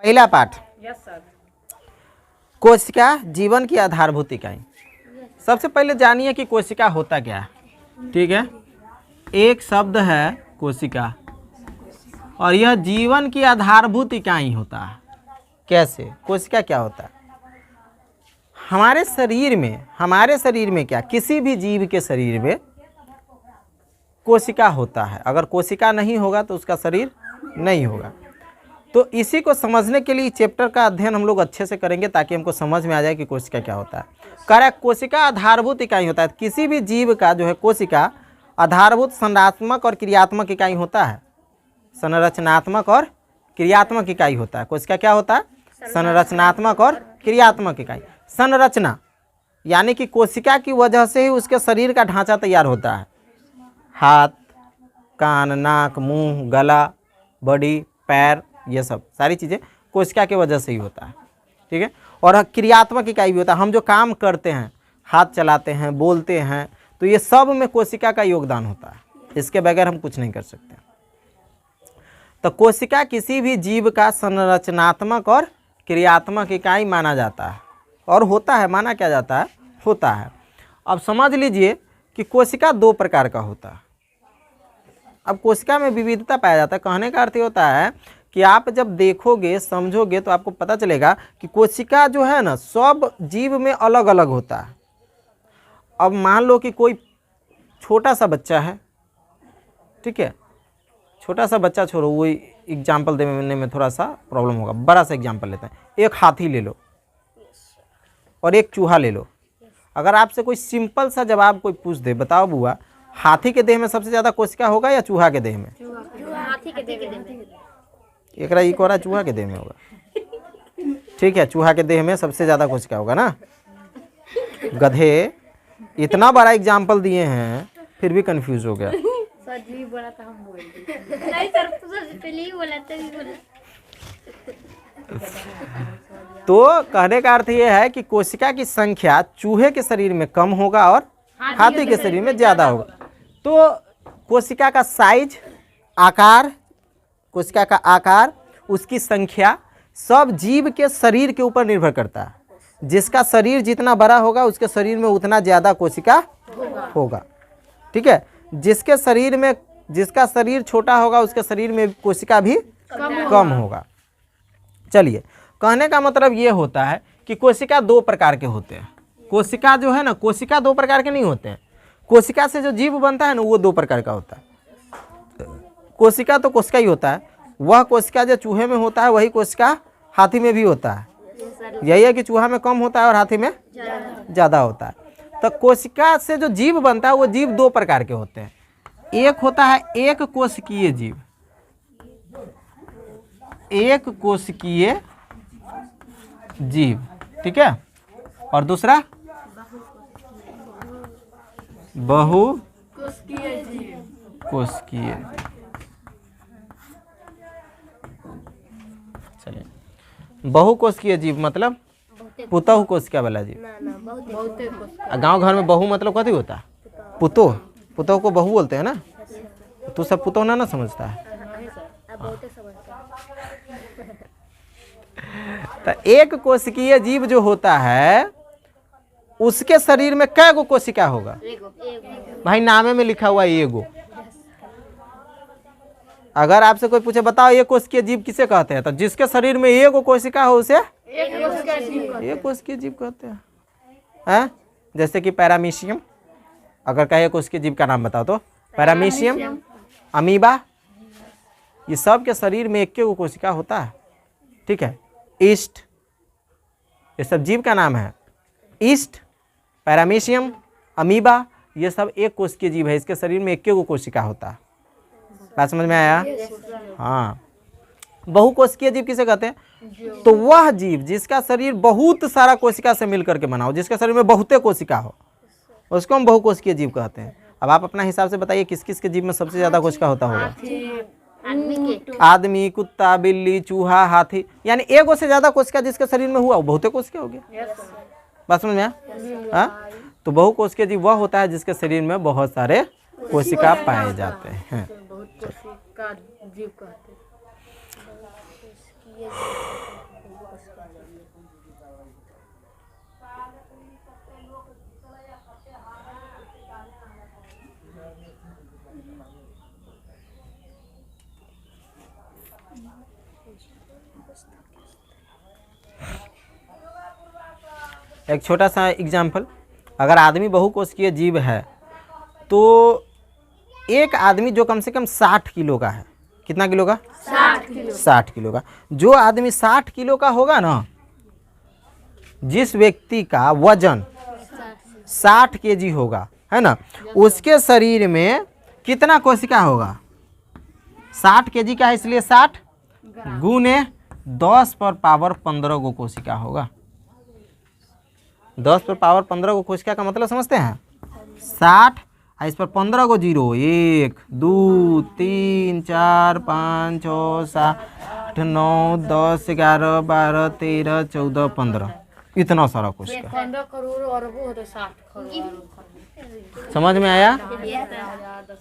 पहला पाठ। Yes sir. कोशिका जीवन की आधारभूत इकाई। सबसे पहले जानिए कि कोशिका होता क्या है। ठीक है, एक शब्द है कोशिका और यह जीवन की आधारभूत इकाई होता है। कैसे? कोशिका क्या होता है? हमारे शरीर में क्या, किसी भी जीव के शरीर में कोशिका होता है। अगर कोशिका नहीं होगा तो उसका शरीर नहीं होगा। तो इसी को समझने के लिए चैप्टर का अध्ययन हम लोग अच्छे से करेंगे ताकि हमको समझ में आ जाए कि कोशिका क्या होता है। करेक्ट, कोशिका आधारभूत इकाई होता है। किसी भी जीव का जो है कोशिका आधारभूत संरचनात्मक और क्रियात्मक इकाई होता है। संरचनात्मक और क्रियात्मक इकाई होता है। कोशिका क्या होता है? संरचनात्मक और क्रियात्मक इकाई। संरचना यानी कि कोशिका की वजह से ही उसके शरीर का ढांचा तैयार होता है। हाथ, कान, नाक, मुंह, गला, बॉडी, पैर, ये सब सारी चीज़ें कोशिका की वजह से ही होता है। ठीक है, और क्रियात्मक इकाई भी होता है। हम जो काम करते हैं, हाथ चलाते हैं, बोलते हैं, तो ये सब में कोशिका का योगदान होता है। इसके बगैर हम कुछ नहीं कर सकते। तो कोशिका किसी भी जीव का संरचनात्मक और क्रियात्मक इकाई माना जाता है और होता है। माना क्या जाता है? होता है। अब समझ लीजिए कि कोशिका दो प्रकार का होता है। अब कोशिका में विविधता पाया जाता है। कहने का अर्थ ये होता है कि आप जब देखोगे, समझोगे तो आपको पता चलेगा कि कोशिका जो है ना, सब जीव में अलग अलग होता है। अब मान लो कि कोई छोटा सा बच्चा है, ठीक है, छोटा सा बच्चा छोड़ो, वो एग्जाम्पल देने में थोड़ा सा प्रॉब्लम होगा। बड़ा सा एग्जाम्पल लेते हैं। एक हाथी ले लो और एक चूहा ले लो। अगर आपसे कोई सिंपल सा जवाब कोई पूछ दे, बताओ बुआ, हाथी के देह में सबसे ज़्यादा कोशिका होगा या चूहा के देह में? हाथी के देह में। एकरा ई कोरा चूहा के देह में होगा। ठीक है, चूहा के देह में सबसे ज़्यादा कोशिका होगा ना। गधे इतना बड़ा एग्जाम्पल दिए हैं फिर भी कंफ्यूज हो गया। सर जी बोला था, हम बोल दिए। नहीं सर, पहले ही बोला था, तो कहने का अर्थ यह है कि कोशिका की संख्या चूहे के शरीर में कम होगा और हाथी के शरीर में ज़्यादा होगा। तो कोशिका का साइज, आकार, कोशिका का आकार, उसकी संख्या सब जीव के शरीर के ऊपर निर्भर करता है। जिसका शरीर जितना बड़ा होगा उसके शरीर में उतना ज़्यादा कोशिका होगा। ठीक है, जिसका शरीर छोटा होगा उसके शरीर में कोशिका भी कम होगा। चलिए, कहने का मतलब ये होता है कि कोशिका दो प्रकार के होते हैं। कोशिका जो है ना, कोशिका दो प्रकार के नहीं होते हैं। कोशिका से जो जीव बनता है ना, वो दो प्रकार का होता है। कोशिका तो कोशिका ही होता है। वह कोशिका जो चूहे में होता है वही कोशिका हाथी में भी होता है। यही है कि चूहा में कम होता है और हाथी में ज़्यादा होता है। तो कोशिका से जो जीव बनता है वो जीव दो प्रकार के होते हैं। एक होता है एक कोशिकीय जीव, एक कोशिकीय जीव, ठीक है, और दूसरा बहु कोशिकीय। चलिए, बहुकोशिकीय जीव मतलब पुतहु कोशिका वाला जीव। गांव घर में बहु मतलब कथी होता है? पुतोह। पुतोह को बहु बोलते हैं ना। तू सब पुतोह ना समझता है। तो एक कोशिकीय जीव जो होता है उसके शरीर में कै गो कोशिका होगा? भाई नामे में लिखा हुआ एगो। अगर आपसे कोई पूछे बताओ एक कोशिकीय जीव किसे कहते हैं, तो जिसके शरीर में एगो कोशिका हो उसे एक कोशिकीय जीव कहते हैं। जैसे कि पैरामीशियम, अगर कहे कोशिकीय जीव का नाम बताओ तो पैरामीशियम, अमीबा, ये सब के शरीर में एक गो कोशिका होता है। ठीक है, ईस्ट, ये सब जीव का नाम है। ईस्ट, पैरामीशियम, अमीबा, ये सब एक कोशिकीय जीव है। इसके शरीर में एक गो कोशिका होता है। बात समझ में आया? हाँ। बहुकोशिकीय जीव किसे कहते हैं? तो वह जीव जिसका शरीर बहुत सारा कोशिका से मिलकर के बना हो, जिसके शरीर में बहुते कोशिका हो, उसको हम बहुकोशिकीय जीव कहते हैं। अब आप अपना हिसाब से बताइए किस किस के जीव में सबसे ज्यादा कोशिका होता होगा? आदमी, कुत्ता, बिल्ली, चूहा, हाथी, यानी एगो से ज्यादा कोशिका जिसके शरीर में हुआ वो बहुते कोशिका हो गया। बात समझ में आया? तो बहुकोशिकीय जीव वह होता है जिसके शरीर में बहुत सारे कोशिका पाए जाते हैं। か自由かって。 चलिए, एक छोटा सा एग्जाम्पल, अगर आदमी बहुकोशिकीय जीव है तो एक आदमी जो कम से कम 60 किलो का है, कितना किलो का? 60 किलो का। जो आदमी 60 किलो का होगा ना, जिस व्यक्ति का वजन 60 केजी होगा, है ना, उसके शरीर में कितना कोशिका होगा? 60 केजी का है इसलिए 60 गुने 10 पर पावर 15 को कोशिका होगा। 10 पर पावर 15 को कोशिका का मतलब समझते हैं? 60 और इस पर 15 को जीरो, 1 2 3 4 5 6 7 9 10 11 12 13 14 15, इतना सारा कोशिका। 15 करोड़ अरबों हो तो 60 करोड़। समझ में आया?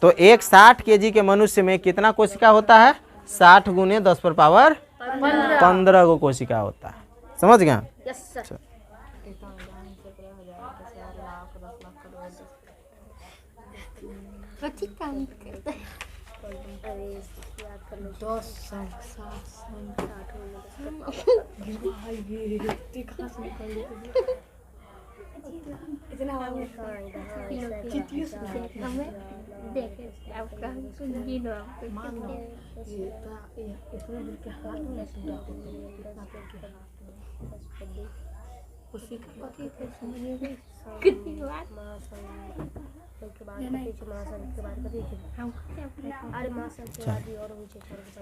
तो एक 60 केजी के मनुष्य में कितना कोशिका होता है? 60 गुने 10 पर पावर 15 को कोशिका होता है। समझ गया? Yes sir. अच्छी काम करता है। कितनी बार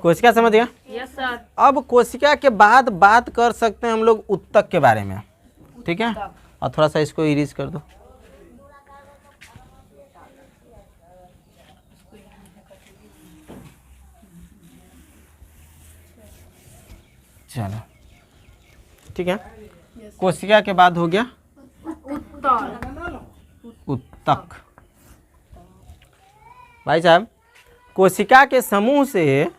कोशिका समझ गया? Yes sir. अब कोशिका के बाद बात कर सकते हैं हम लोग उत्तक के बारे में, ठीक है? और थोड़ा सा इसको इरेज कर दो। चलो ठीक है, कोशिका के बाद हो गया उत्तक। भाई साहब, कोशिका के समूह से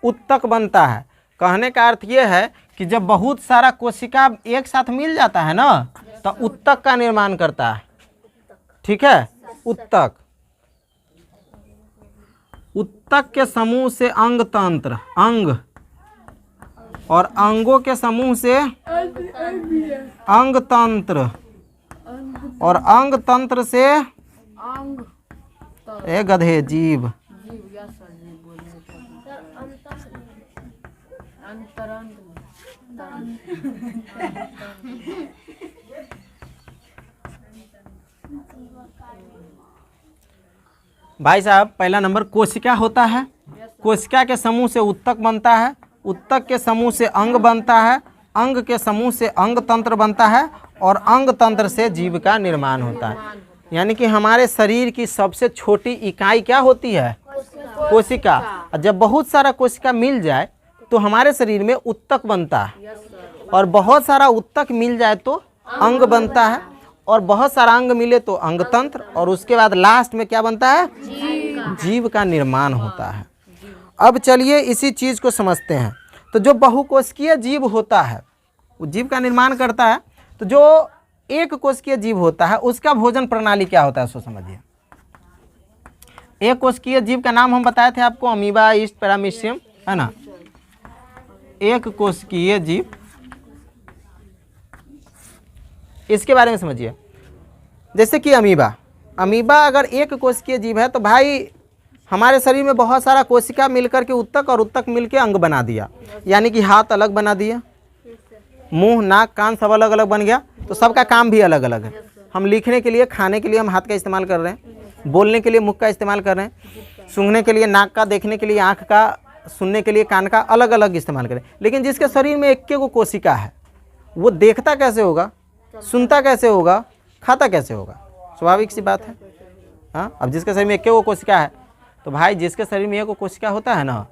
उत्तक बनता है। कहने का अर्थ ये है कि जब बहुत सारा कोशिका एक साथ मिल जाता है ना, तो उत्तक का निर्माण करता है। ठीक है, उत्तक। उत्तक के समूह से अंग तंत्र, अंग, और अंगों के समूह से अंग तंत्र, और अंग तंत्र से अंग ए गधे जीव। भाई साहब, पहला नंबर कोशिका होता है। कोशिका के समूह से उत्तक बनता है, उत्तक के समूह से अंग बनता है, अंग के समूह से अंग तंत्र बनता है, और अंग तंत्र से जीव का निर्माण होता है। यानी कि हमारे शरीर की सबसे छोटी इकाई क्या होती है? कोशिका। और जब बहुत सारा कोशिका मिल जाए तो हमारे शरीर में उत्तक बनता है, और बहुत सारा उत्तक मिल जाए तो अंग बनता है, और बहुत सारा अंग मिले तो अंग तंत्र, और उसके बाद लास्ट में क्या बनता है? जीव का निर्माण होता है। अब चलिए इसी चीज को समझते हैं। तो जो बहुकोशिकीय जीव होता है वो जीव का निर्माण करता है। तो जो एक कोशिकीय जीव होता है उसका भोजन प्रणाली क्या होता है, सो समझिए। एक कोशिकीय जीव का नाम हम बताए थे आपको, अमीबा, ईस्ट, पैरामीशियम, है ना। एक कोशिकीय जीव, इसके बारे में समझिए। जैसे कि अमीबा, अमीबा अगर एक कोशिकीय जीव है तो भाई हमारे शरीर में बहुत सारा कोशिका मिलकर के उत्तक, और उत्तक मिलकर अंग बना दिया। यानी कि हाथ अलग बना दिया, मुंह, नाक, कान सब अलग अलग बन गया, तो सबका काम भी अलग अलग है। हम लिखने के लिए, खाने के लिए हम हाथ का इस्तेमाल कर रहे हैं, बोलने के लिए मुख का इस्तेमाल कर रहे हैं, सूंघने के लिए नाक का, देखने के लिए आँख का, सुनने के लिए कान का, अलग अलग इस्तेमाल करें। लेकिन जिसके शरीर में एक को कोशिका है, वो देखता कैसे होगा, सुनता कैसे होगा, खाता कैसे होगा? स्वाभाविक सी बात है। हाँ, अब जिसके शरीर में एक कोशिका है, तो भाई जिसके शरीर में एक कोशिका होता है ना,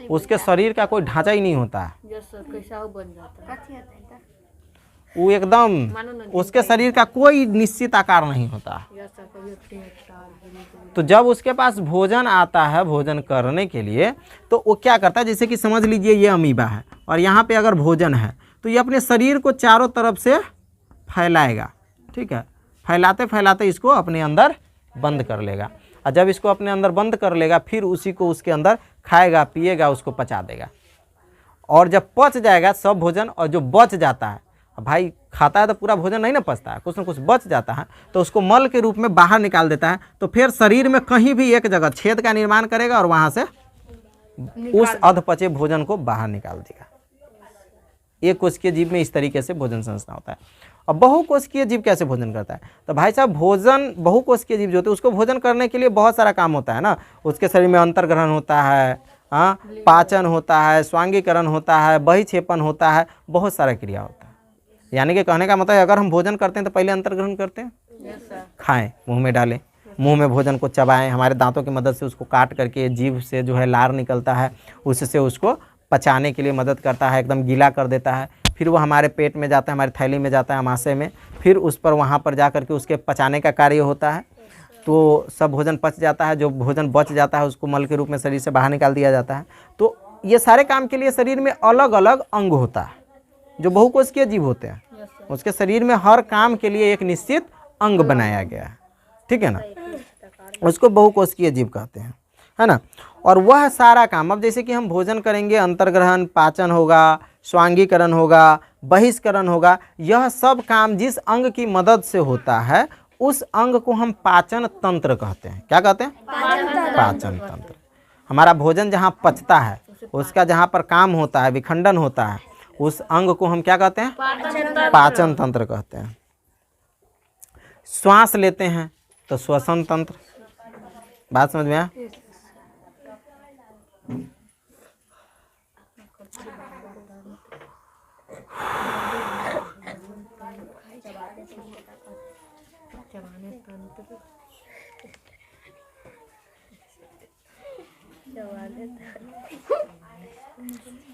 उसके शरीर का कोई ढांचा ही नहीं होता है। कैसा बन जाता है? वो एकदम, उसके शरीर का कोई निश्चित आकार नहीं होता है। तो जब उसके पास भोजन आता है, भोजन करने के लिए, तो वो क्या करता है? जैसे कि समझ लीजिए ये अमीबा है, और यहाँ पे अगर भोजन है तो ये अपने शरीर को चारों तरफ से फैलाएगा। ठीक है, फैलाते फैलाते इसको अपने अंदर बंद कर लेगा, और जब इसको अपने अंदर बंद कर लेगा फिर उसी को उसके अंदर खाएगा, पिएगा, उसको पचा देगा। और जब पच जाएगा सब भोजन और जो बच जाता है, अब भाई खाता है तो पूरा भोजन नहीं ना पचता है, कुछ ना कुछ बच जाता है, तो उसको मल के रूप में बाहर निकाल देता है। तो फिर शरीर में कहीं भी एक जगह छेद का निर्माण करेगा और वहाँ से उस अधपचे भोजन को बाहर निकाल देगा। एक कोशिकीय जीव में इस तरीके से भोजन संरचना होता है। अब बहुकोशिकीय जीव कैसे भोजन करता है? तो भाई साहब भोजन, बहुकोशिकीय जीव जो होते हैं उसको भोजन करने के लिए बहुत सारा काम होता है ना। उसके शरीर में अंतर्ग्रहण होता है, हाँ, पाचन होता है, स्वांगीकरण होता है, बहिक्षेपण होता है, बहुत सारा क्रिया होता है। यानी कि कहने का मतलब है अगर हम भोजन करते हैं तो पहले अंतर्ग्रहण करते हैं, खाएं, मुंह में डालें, मुंह में भोजन को चबाएं, हमारे दांतों की मदद से उसको काट करके जीभ से जो है लार निकलता है, उससे उसको पचाने के लिए मदद करता है, एकदम गीला कर देता है। फिर वो हमारे पेट में जाता है, हमारी थैली में जाता है, आमाशय में, फिर उस पर वहाँ पर जा करके उसके पचाने का कार्य होता है। तो सब भोजन पच जाता है, जो भोजन बच जाता है उसको मल के रूप में शरीर से बाहर निकाल दिया जाता है। तो ये सारे काम के लिए शरीर में अलग अलग अंग होता है। जो बहुकोशिकीय जीव होते हैं उसके शरीर में हर काम के लिए एक निश्चित अंग बनाया गया है, ठीक है ना, उसको बहुकोशिकीय जीव कहते हैं, है ना। और वह सारा काम, अब जैसे कि हम भोजन करेंगे, अंतर्ग्रहण, पाचन होगा, स्वांगीकरण होगा, बहिष्करण होगा, यह सब काम जिस अंग की मदद से होता है उस अंग को हम पाचन तंत्र कहते हैं। क्या कहते हैं? पाचन तंत्र। हमारा भोजन जहाँ पचता है, उसका जहाँ पर काम होता है, विखंडन होता है, उस अंग को हम क्या कहते हैं? पाचन तंत्र कहते हैं। श्वास लेते हैं तो श्वसन तंत्र। बात समझ में आया?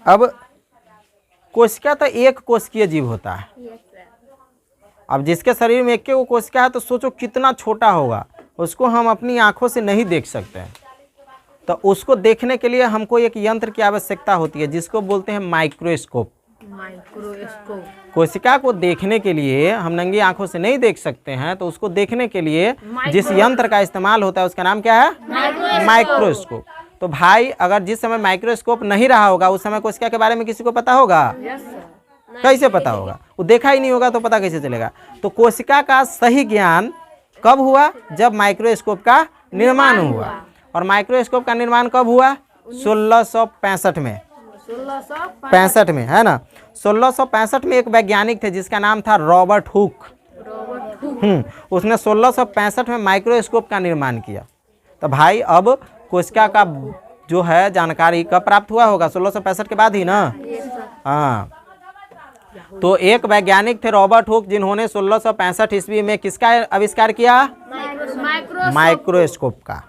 अब कोशिका तो एक कोशिकीय जीव होता है। अब जिसके शरीर में एक के वो कोशिका है तो सोचो कितना छोटा होगा, उसको हम अपनी आंखों से नहीं देख सकते हैं। तो उसको देखने के लिए हमको एक यंत्र की आवश्यकता होती है जिसको बोलते हैं माइक्रोस्कोप। कोशिका को देखने के लिए हम नंगी आंखों से नहीं देख सकते हैं, तो उसको देखने के लिए जिस यंत्र का इस्तेमाल होता है उसका नाम क्या है? माइक्रोस्कोप। तो भाई अगर जिस समय माइक्रोस्कोप नहीं रहा होगा उस समय कोशिका के बारे में किसी को पता होगा? कैसे पता होगा? वो देखा ही नहीं होगा तो पता कैसे चलेगा? तो कोशिका का सही ज्ञान कब हुआ? जब माइक्रोस्कोप का निर्माण हुआ। और माइक्रोस्कोप का निर्माण कब हुआ? 1665 में। 65 में, है ना। 1665 में एक वैज्ञानिक थे जिसका नाम था रॉबर्ट हुक। उसने 1665 में माइक्रोस्कोप का निर्माण किया। तो भाई अब कोशिका का जो है जानकारी कब प्राप्त हुआ होगा? 1665 के बाद ही ना। हाँ, तो एक वैज्ञानिक थे रॉबर्ट हुक जिन्होंने 1665 ईस्वी में किसका आविष्कार किया? माइक्रोस्कोप का।